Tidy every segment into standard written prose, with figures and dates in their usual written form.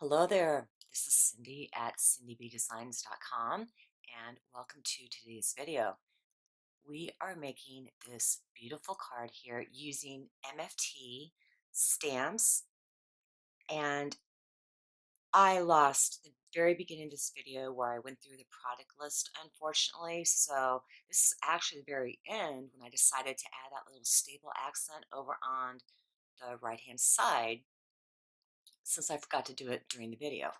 Hello there, this is Cindy at cindybdesigns.com and welcome to today's video. We are making this beautiful card here using MFT stamps, and I lost the very beginning of this video where I went through the product list, unfortunately, so this is actually the very end when I decided to add that little stable accent over on the right hand side, since I forgot to do it during the video.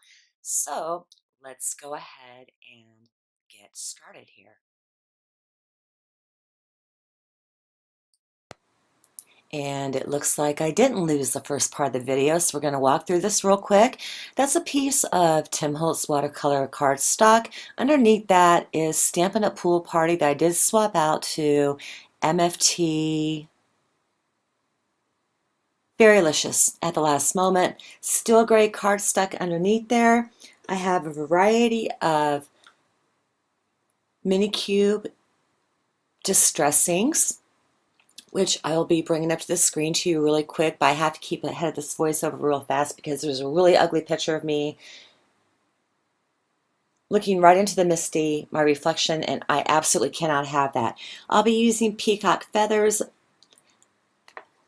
So let's go ahead and get started here. And it looks like I didn't lose the first part of the video, so we're going to walk through this real quick. That's a piece of Tim Holtz Watercolor Card Stock. Underneath that is Stampin' Up! Pool Party that I did swap out to MFT Berrylicious at the last moment. Still a great cardstock underneath there. I have a variety of mini cube distressings, which I will be bringing up to the screen to you really quick, but I have to keep ahead of this voiceover real fast because there's a really ugly picture of me looking right into the MISTI, my reflection, and I absolutely cannot have that. I'll be using peacock feathers.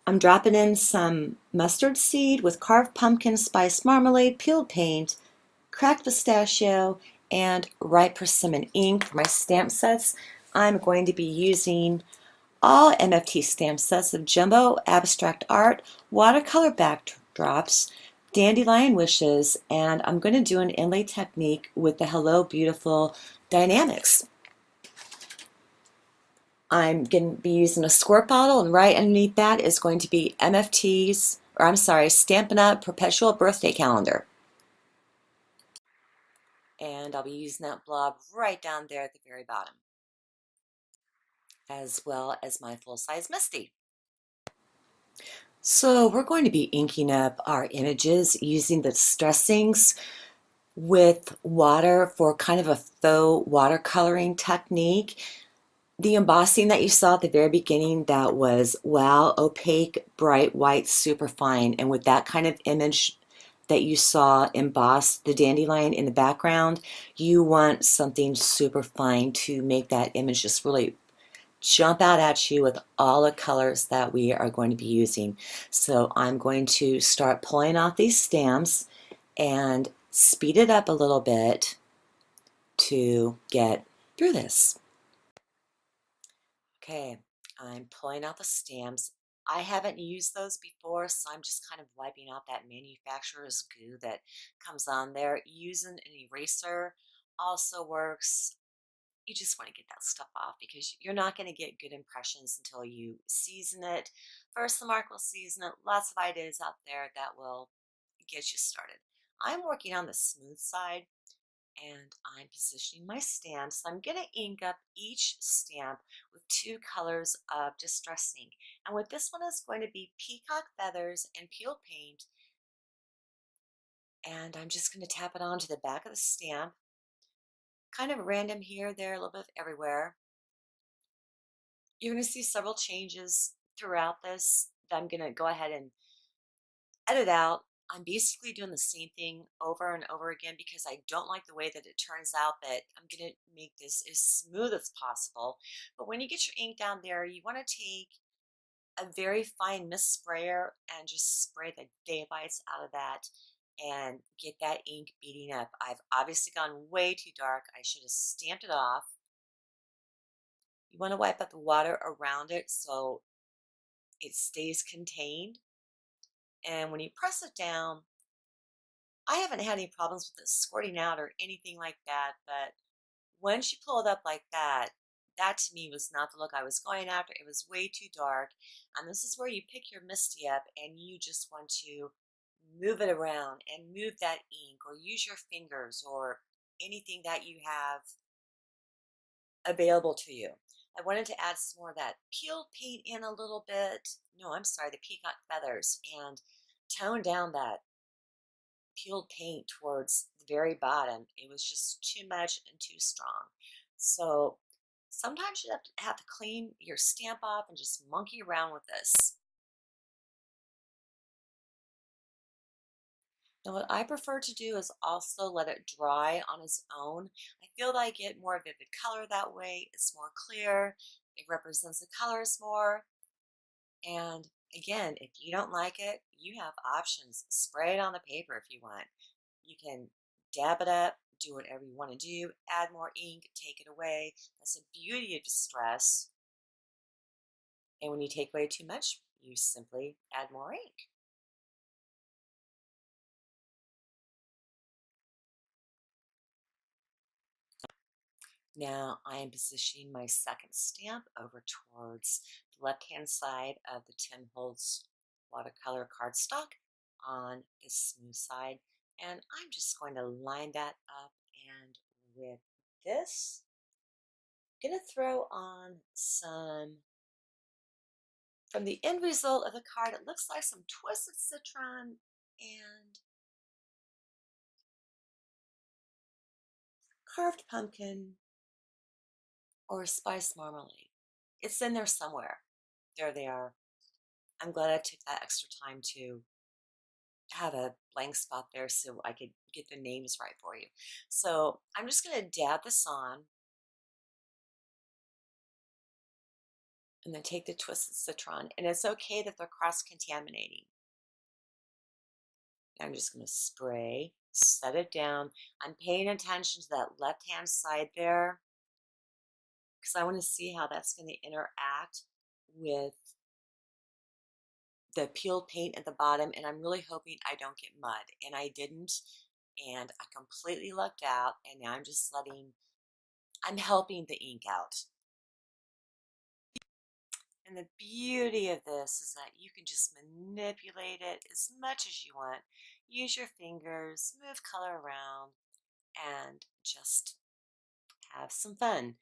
I'm dropping in some mustard seed with carved pumpkin, spice marmalade, peeled paint, cracked pistachio, and ripe persimmon ink for my stamp sets. I'm going to be using all MFT stamp sets of jumbo abstract art, watercolor backdrops, dandelion wishes, and I'm going to do an inlay technique with the Hello Beautiful Die-Namics. I'm going to be using a squirt bottle, and right underneath that is going to be Stampin' Up! Perpetual Birthday Calendar. And I'll be using that blob right down there at the very bottom, as well as my full-size MISTI. So we're going to be inking up our images using the distressings with water for kind of a faux watercoloring technique. The embossing that you saw at the very beginning, that was wow, opaque, bright white, super fine. And with that kind of image that you saw embossed, the dandelion in the background, you want something super fine to make that image just really jump out at you with all the colors that we are going to be using. So I'm going to start pulling off these stamps and speed it up a little bit to get through this. Okay, I'm pulling out the stamps. I haven't used those before, so I'm just kind of wiping out that manufacturer's goo that comes on there. Using an eraser also works. You just want to get that stuff off because you're not going to get good impressions until you season it. First, the mark will season it. Lots of ideas out there that will get you started. I'm working on the smooth side, and I'm positioning my stamps. I'm going to ink up each stamp with 2 colors of distressing. And with this one is going to be peacock feathers and peeled paint. And I'm just going to tap it onto the back of the stamp. Kind of random here, there, a little bit everywhere. You're going to see several changes throughout this that I'm going to go ahead and edit out. I'm basically doing the same thing over and over again because I don't like the way that it turns out, that I'm going to make this as smooth as possible. But when you get your ink down there, you want to take a very fine mist sprayer and just spray the daylights out of that and get that ink beating up. I've obviously gone way too dark. I should have stamped it off. You want to wipe up the water around it so it stays contained. And when you press it down, I haven't had any problems with it squirting out or anything like that, but once you pull it up like that, that to me was not the look I was going after. It was way too dark. And this is where you pick your MISTI up and you just want to move it around and move that ink, or use your fingers or anything that you have available to you. I wanted to add some more of that peeled paint in a little bit. No, I'm sorry, the peacock feathers, and tone down that peeled paint towards the very bottom. It was just too much and too strong. So sometimes you have to clean your stamp off and just monkey around with this. Now, what I prefer to do is also let it dry on its own. I feel that I get more vivid color that way. It's more clear. It represents the colors more. And again, if you don't like it, you have options. Spray it on the paper if you want. You can dab it up, do whatever you want to do, add more ink, take it away. That's the beauty of distress. And when you take away too much, you simply add more ink. Now I am positioning my second stamp over towards the left-hand side of the Tim Holtz watercolor cardstock on the smooth side. And I'm just going to line that up, and with this, I'm going to throw on some, from the end result of the card, it looks like some twisted citron and carved pumpkin or spice marmalade. It's in there somewhere. There they are. I'm glad I took that extra time to have a blank spot there so I could get the names right for you. So I'm just going to dab this on and then take the twisted citron. And it's okay that they're cross-contaminating. I'm just going to spray, set it down. I'm paying attention to that left-hand side there because I want to see how that's going to interact with the peeled paint at the bottom, and I'm really hoping I don't get mud, and I didn't, and I completely lucked out, and now I'm helping the ink out. And the beauty of this is that you can just manipulate it as much as you want. Use your fingers, move color around, and just have some fun.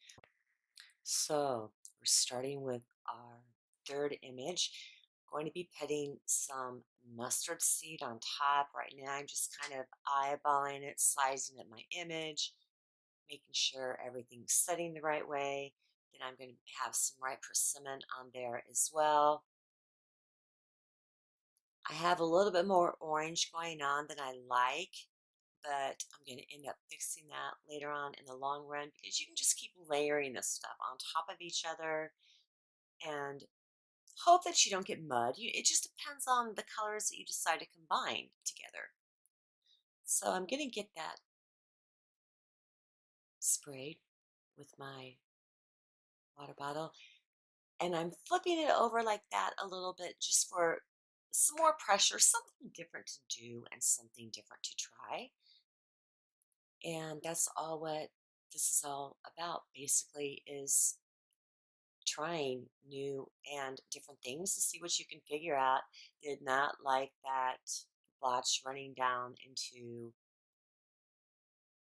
So we're starting with our third image. Going to be putting some mustard seed on top. Right now I'm just kind of eyeballing it, sizing up my image, making sure everything's setting the right way. Then I'm going to have some white persimmon on there as well. I have a little bit more orange going on than I like, but I'm going to end up fixing that later on in the long run because you can just keep layering this stuff on top of each other and hope that you don't get mud. It just depends on the colors that you decide to combine together. So I'm going to get that sprayed with my water bottle, and I'm flipping it over like that a little bit just for some more pressure, something different to do and something different to try. And that's all what this is all about, basically, is trying new and different things to see what you can figure out. Did not like that blotch running down into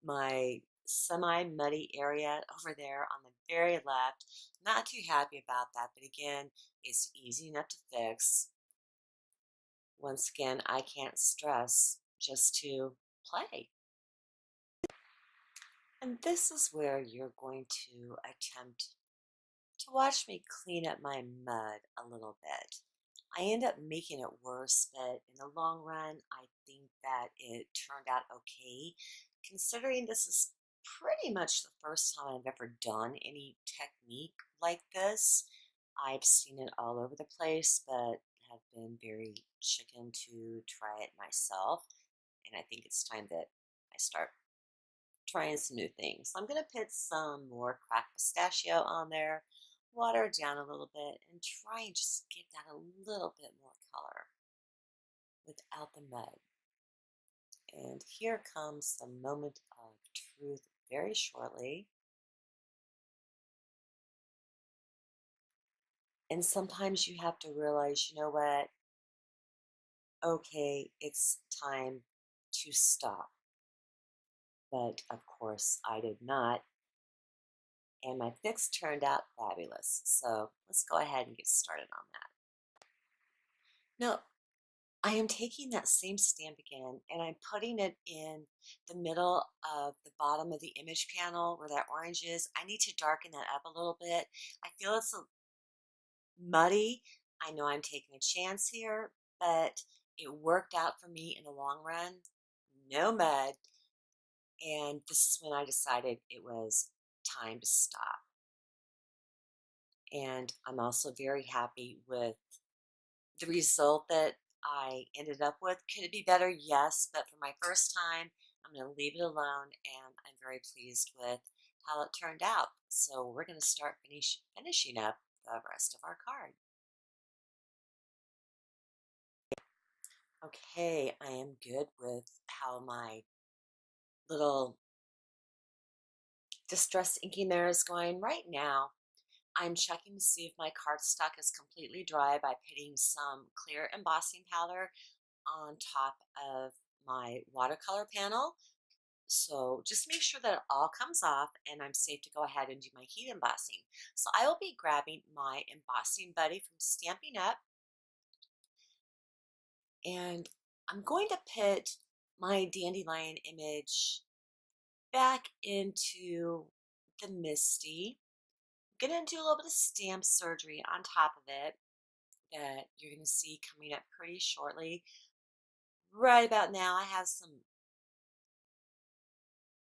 my semi-muddy area over there on the very left. Not too happy about that, but again, it's easy enough to fix. Once again, I can't stress just to play. And this is where you're going to attempt to watch me clean up my mud a little bit. I end up making it worse, but in the long run, I think that it turned out okay, considering this is pretty much the first time I've ever done any technique like this. I've seen it all over the place, but have been very chicken to try it myself, and I think it's time that I start trying some new things. So I'm going to put some more cracked pistachio on there, water it down a little bit, and try and just get that a little bit more color without the mud. And here comes the moment of truth very shortly. And sometimes you have to realize, you know what? Okay, it's time to stop. But of course, I did not. And my fix turned out fabulous. So let's go ahead and get started on that. Now, I am taking that same stamp again and I'm putting it in the middle of the bottom of the image panel where that orange is. I need to darken that up a little bit. I feel it's muddy. I know I'm taking a chance here, but it worked out for me in the long run. no mud. And this is when I decided it was time to stop. And I'm also very happy with the result that I ended up with. Could it be better? Yes, but for my first time, I'm going to leave it alone, and I'm very pleased with how it turned out. So we're going to start finishing up the rest of our card. Okay, I am good with how my little distress inking there is going. Right now, I'm checking to see if my cardstock is completely dry by putting some clear embossing powder on top of my watercolor panel. So just make sure that it all comes off and I'm safe to go ahead and do my heat embossing. So I will be grabbing my embossing buddy from Stampin' Up! And I'm going to put my dandelion image back into the MISTI. I'm going to do a little bit of stamp surgery on top of it that you're going to see coming up pretty shortly. Right about now, I have some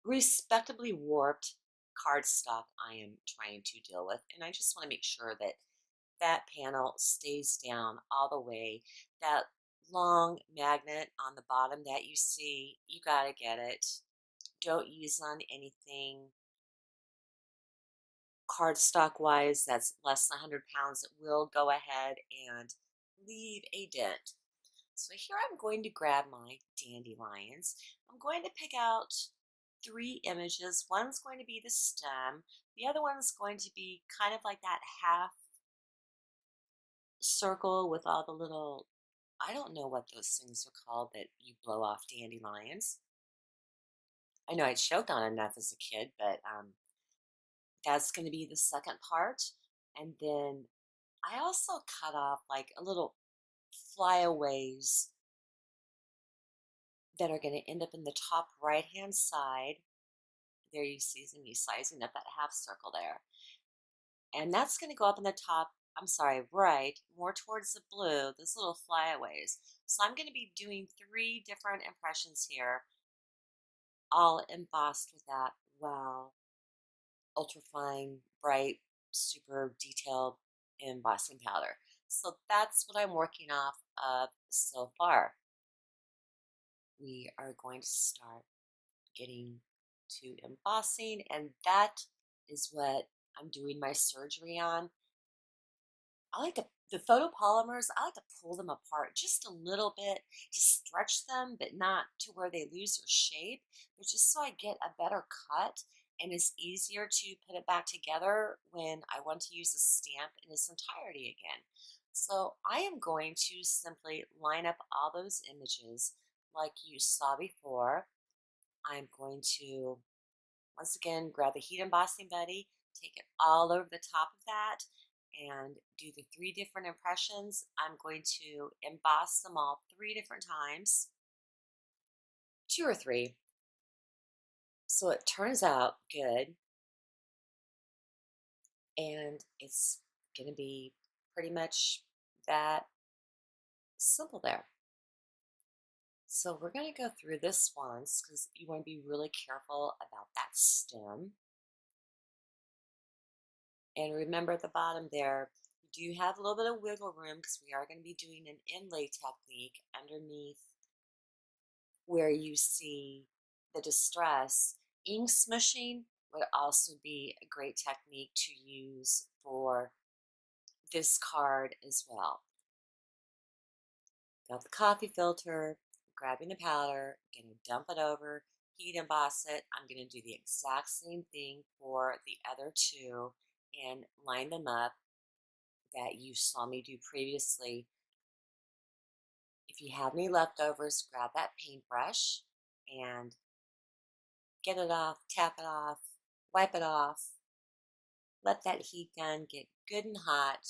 respectably warped cardstock I am trying to deal with, and I just want to make sure that that panel stays down all the way. That long magnet on the bottom that you see, you got to get it. Don't use on anything cardstock wise that's less than 100 pounds. It will go ahead and leave a dent. So here I'm going to grab my dandelions. I'm going to pick out 3 images. One's going to be the stem. The other one's going to be kind of like that half circle with all the little, I don't know what those things are called that you blow off dandelions. I know I choked on enough as a kid, but that's going to be the second part. And then I also cut off like a little flyaways that are going to end up in the top right hand side. There you see me sizing up that half circle there. And that's going to go up in the top, I'm sorry, right, more towards the blue, those little flyaways. So I'm going to be doing 3 different impressions here, all embossed with that wow, ultra fine, bright, super detailed embossing powder. So that's what I'm working off of so far. We are going to start getting to embossing, and that is what I'm doing my surgery on. I like the photopolymers, I like to pull them apart just a little bit to stretch them, but not to where they lose their shape, but just so I get a better cut and it's easier to put it back together when I want to use the stamp in its entirety again. So I am going to simply line up all those images like you saw before. I'm going to, once again, grab the heat embossing buddy, take it all over the top of that, and do the 3 different impressions. I'm going to emboss them all 3 different times, 2 or 3, so it turns out good, and it's going to be pretty much that simple there. So we're going to go through this once because you want to be really careful about that stem. And remember at the bottom there, you do have a little bit of wiggle room because we are going to be doing an inlay technique underneath where you see the distress. Ink smushing would also be a great technique to use for this card as well. Got the coffee filter, grabbing the powder, going to dump it over, heat emboss it. I'm going to do the exact same thing for the other 2 and line them up that you saw me do previously. If you have any leftovers, grab that paintbrush and get it off, tap it off, wipe it off, let that heat gun get good and hot,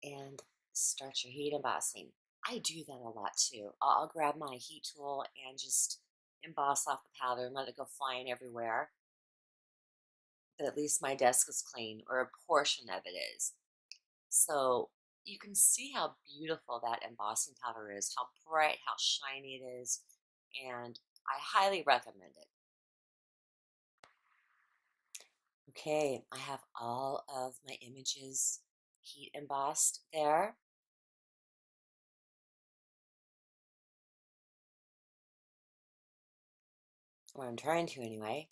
and start your heat embossing. I do that a lot too. I'll grab my heat tool and just emboss off the powder and let it go flying everywhere. But at least my desk is clean, or a portion of it is. So you can see how beautiful that embossing powder is, how bright, how shiny it is, and I highly recommend it. Okay, I have all of my images heat embossed there. Or I'm trying to anyway.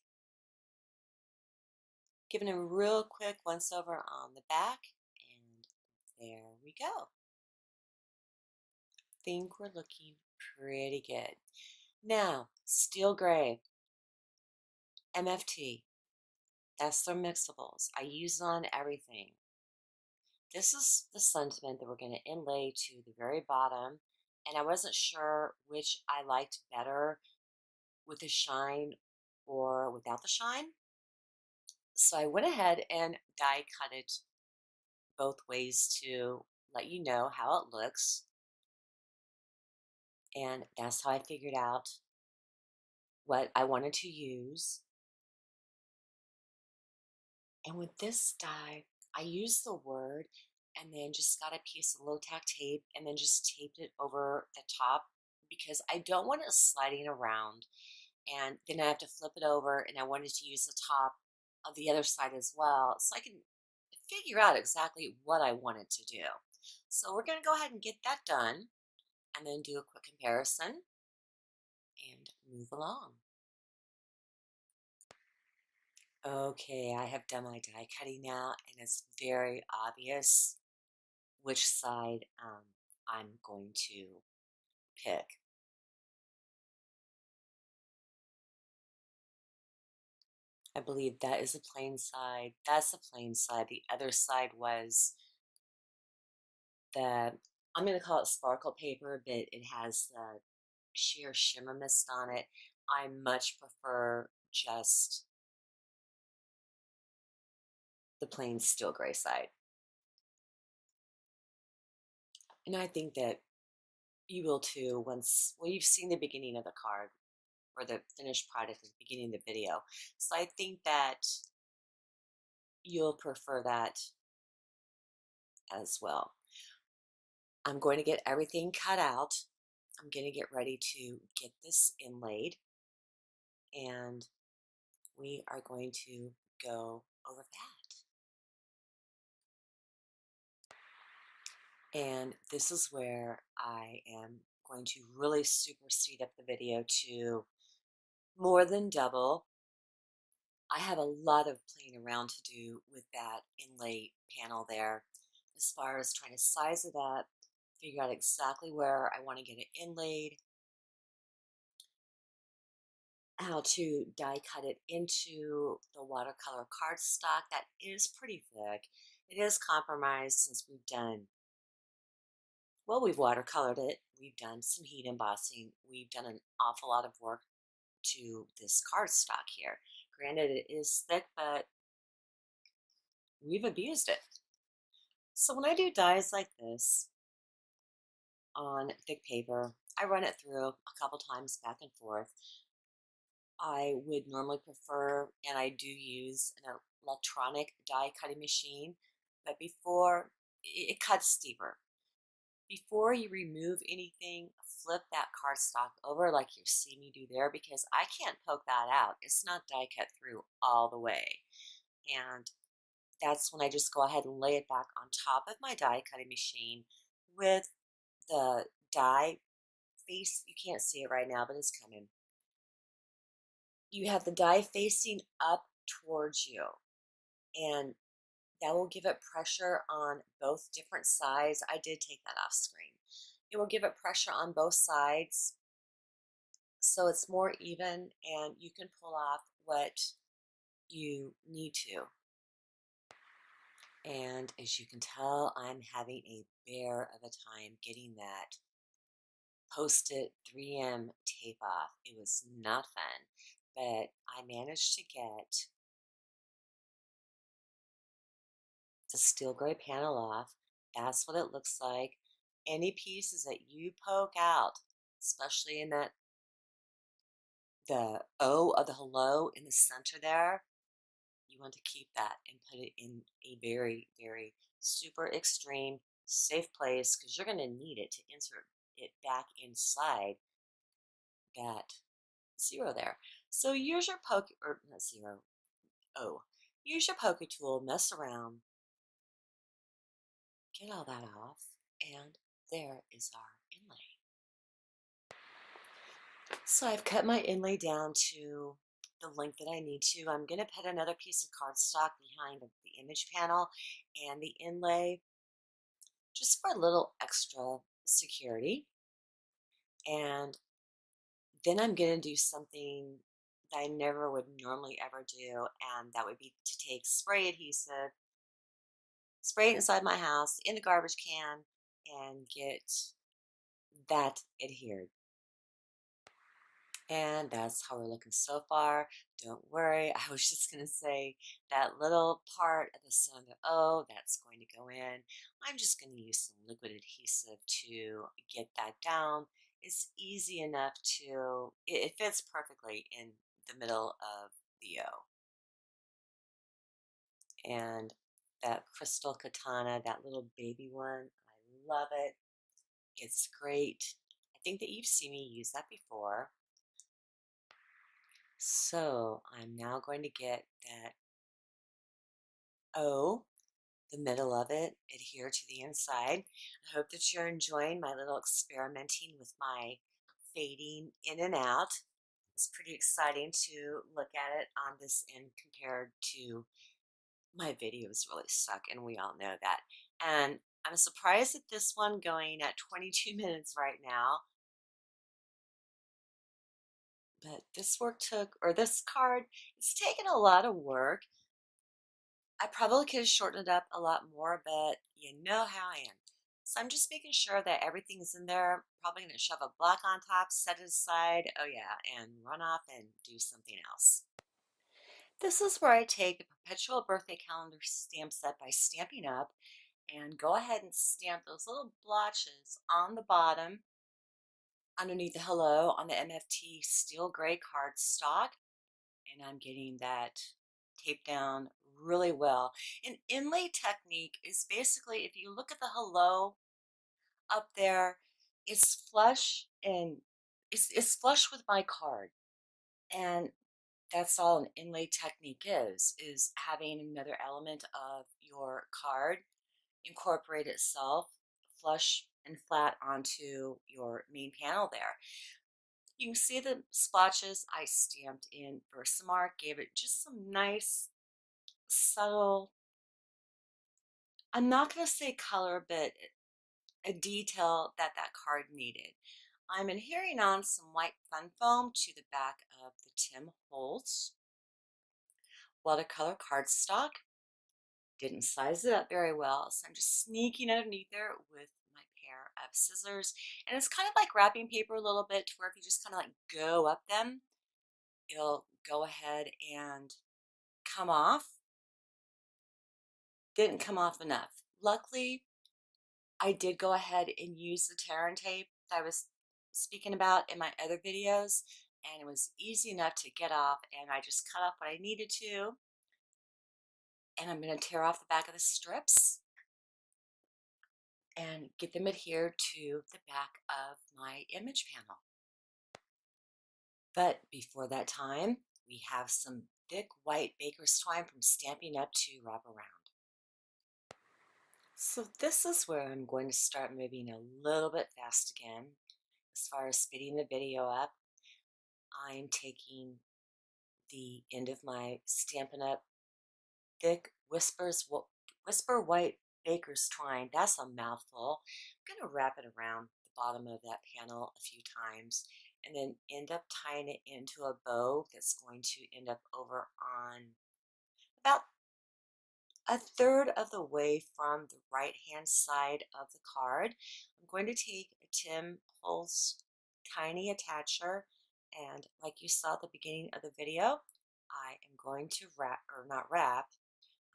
Giving a real quick once over on the back, and there we go. Think we're looking pretty good. Now, steel gray, MFT, that's their mixables. I use it on everything. This is the sentiment that we're going to inlay to the very bottom, and I wasn't sure which I liked better, with the shine or without the shine. So I went ahead and die cut it both ways to let you know how it looks. And that's how I figured out what I wanted to use. And with this die, I used the word and then just got a piece of low-tack tape and then just taped it over the top because I don't want it sliding around. And then I have to flip it over, and I wanted to use the top of the other side as well so I can figure out exactly what I wanted to do. So we're going to go ahead and get that done and then do a quick comparison and move along. Okay, I have done my die cutting now, and it's very obvious which side I'm going to pick. I believe that is the plain side. That's the plain side. The other side was the, I'm going to call it sparkle paper, but it has the sheer shimmer mist on it. I much prefer just the plain steel gray side. And I think that you will too once, well, you've seen the beginning of the card or the finished product at the beginning of the video. So I think that you'll prefer that as well. I'm going to get everything cut out. I'm going to get ready to get this inlaid, and we are going to go over that. And this is where I am going to really super speed up the video to more than double. I have a lot of playing around to do with that inlay panel there, as far as trying to size it up, figure out exactly where I want to get it inlaid, how to die cut it into the watercolor cardstock. That is pretty thick. It is compromised since we've done, well, we've watercolored it, we've done some heat embossing, we've done an awful lot of work to this cardstock here. Granted, it is thick, but we've abused it. So when I do dies like this on thick paper, I run it through a couple times back and forth. I would normally prefer, and I do use an electronic die cutting machine, but before, it cuts deeper. Before you remove anything, flip that cardstock over like you see me do there, because I can't poke that out. It's not die cut through all the way. And that's when I just go ahead and lay it back on top of my die cutting machine with the die face. You can't see it right now, but it's coming. You have the die facing up towards you, and that will give it pressure on both different sides. I did take that off screen. It will give it pressure on both sides so it's more even, and you can pull off what you need to. And as you can tell, I'm having a bear of a time getting that Post-it 3M tape off. It was not fun, but I managed to get the steel gray panel off. That's what it looks like. Any pieces that you poke out, especially in that, the O of the hello in the center there, you want to keep that and put it in a very, very super extreme safe place because you're going to need it to insert it back inside that zero there. So use your poke, or not zero, O. Use your poke tool, mess around, get all that off, and there is our inlay. So I've cut my inlay down to the length that I need to. I'm going to put another piece of cardstock behind the image panel and the inlay just for a little extra security. And then I'm going to do something that I never would normally ever do, and that would be to take spray adhesive, spray it inside my house in the garbage can, and get that adhered. And that's how we're looking so far. Don't worry, I was just going to say that little part at the center of the O, that's going to go in. I'm just going to use some liquid adhesive to get that down. It's easy enough to, it fits perfectly in the middle of the O. And that crystal katana, that little baby one, I love it. It's great. I think that you've seen me use that before. So I'm now going to get that O, the middle of it, adhere to the inside. I hope that you're enjoying my little experimenting with my fading in and out. It's pretty exciting to look at it on this end compared to my videos really suck, and we all know that. And I'm surprised at this one going at 22 minutes right now. But this work took, or this card, it's taken a lot of work. I probably could have shortened it up a lot more, but you know how I am. So I'm just making sure that everything's in there. Probably going to shove a block on top, set it aside, oh yeah, and run off and do something else. This is where I take a perpetual birthday calendar stamp set by Stampin' Up! And go ahead and stamp those little blotches on the bottom underneath the hello on the MFT steel gray card stock. And I'm getting that taped down really well. An inlay technique is basically, if you look at the hello up there, it's flush, and it's flush with my card. And that's all an inlay technique is having another element of your card incorporate itself flush and flat onto your main panel there. You can see the splotches I stamped in Versamark, gave it just some nice, subtle, I'm not going to say color, but a detail that that card needed. I'm adhering on some white fun foam to the back of the Tim Holtz Watercolor Card Stock. Didn't size it up very well, so I'm just sneaking underneath there with my pair of scissors. And it's kind of like wrapping paper a little bit, to where if you just kind of like go up them, it'll go ahead and come off. Didn't come off enough. Luckily, I did go ahead and use the tear and tape that I was speaking about in my other videos, and it was easy enough to get off, and I just cut off what I needed to. And I'm going to tear off the back of the strips and get them adhered to the back of my image panel. But before that time, we have some thick white baker's twine from Stampin' Up! To wrap around. So this is where I'm going to start moving a little bit fast again. As far as speeding the video up, I'm taking the end of my Stampin' Up! Thick Whisper White Baker's Twine. That's a mouthful. I'm going to wrap it around the bottom of that panel a few times, and then end up tying it into a bow that's going to end up over on about a third of the way from the right hand side of the card. I'm going to take a Tim Holtz tiny attacher, and like you saw at the beginning of the video, I am going to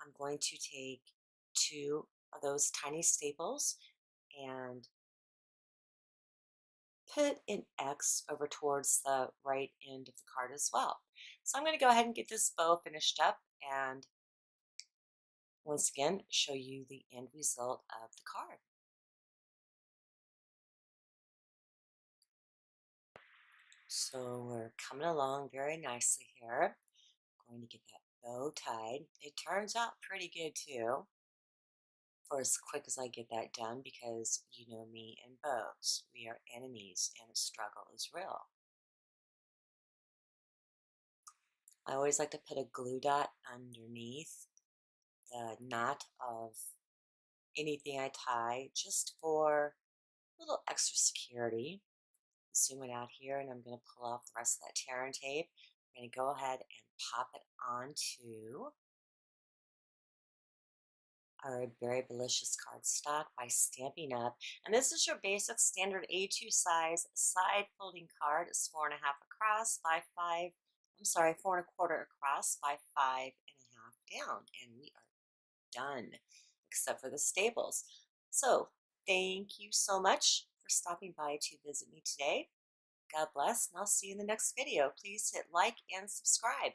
I'm going to take two of those tiny staples and put an X over towards the right end of the card as well. So I'm going to go ahead and get this bow finished up, and once again show you the end result of the card. So we're coming along very nicely here. Going to get that bow tied. It turns out pretty good too, for as quick as I get that done, because you know me and bows. We are enemies and the struggle is real. I always like to put a glue dot underneath the knot of anything I tie, just for a little extra security. Zoom it out here, and I'm going to pull off the rest of that tear and tape. I'm going to go ahead and pop it onto our Berrylicious cardstock by Stampin' Up. And this is your basic standard A2 size side folding card. It's 4.5 across by 5, 4.25 across by 5.5 down. And we are done, except for the staples. So thank you so much for stopping by to visit me today. God bless, and I'll see you in the next video. Please hit like and subscribe.